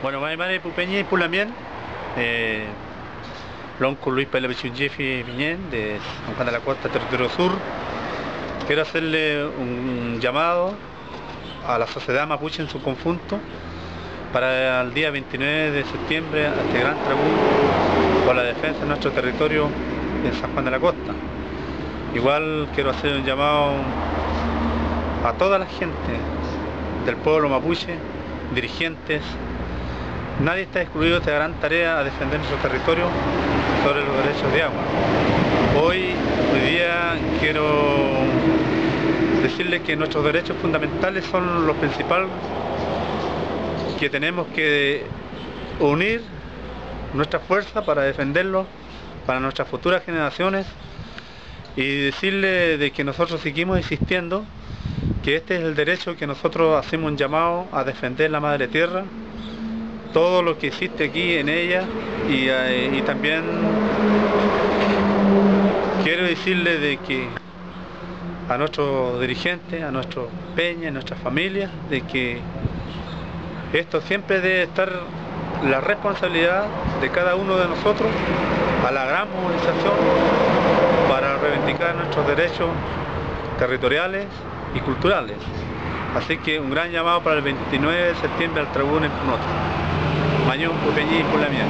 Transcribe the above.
Bueno, Maimare Pupeñi Pulamien, Lonco Luis Pela Jeffy Viñén, de San Juan de la Costa, Territorio Sur. Quiero hacerle un llamado a la sociedad mapuche en su conjunto para el día 29 de septiembre a este gran tribunal por la defensa de nuestro territorio en San Juan de la Costa. Igual quiero hacer un llamado a toda la gente del pueblo mapuche, dirigentes. Nadie está excluido de esta gran tarea a defender nuestro territorio sobre los derechos de agua. Hoy día quiero decirles que nuestros derechos fundamentales son los principales, que tenemos que unir nuestra fuerza para defenderlos para nuestras futuras generaciones, y decirles de que nosotros seguimos insistiendo que este es el derecho que nosotros hacemos un llamado a defender la madre tierra, todo lo que existe aquí en ella, y también quiero decirles de que a nuestros dirigentes, a nuestros peñas, a nuestras familias, de que esto siempre debe estar la responsabilidad de cada uno de nosotros a la gran movilización para reivindicar nuestros derechos territoriales y culturales. Así que un gran llamado para el 29 de septiembre al Tribunal en Punoto. Mañón, Pupeñí y Pulamien.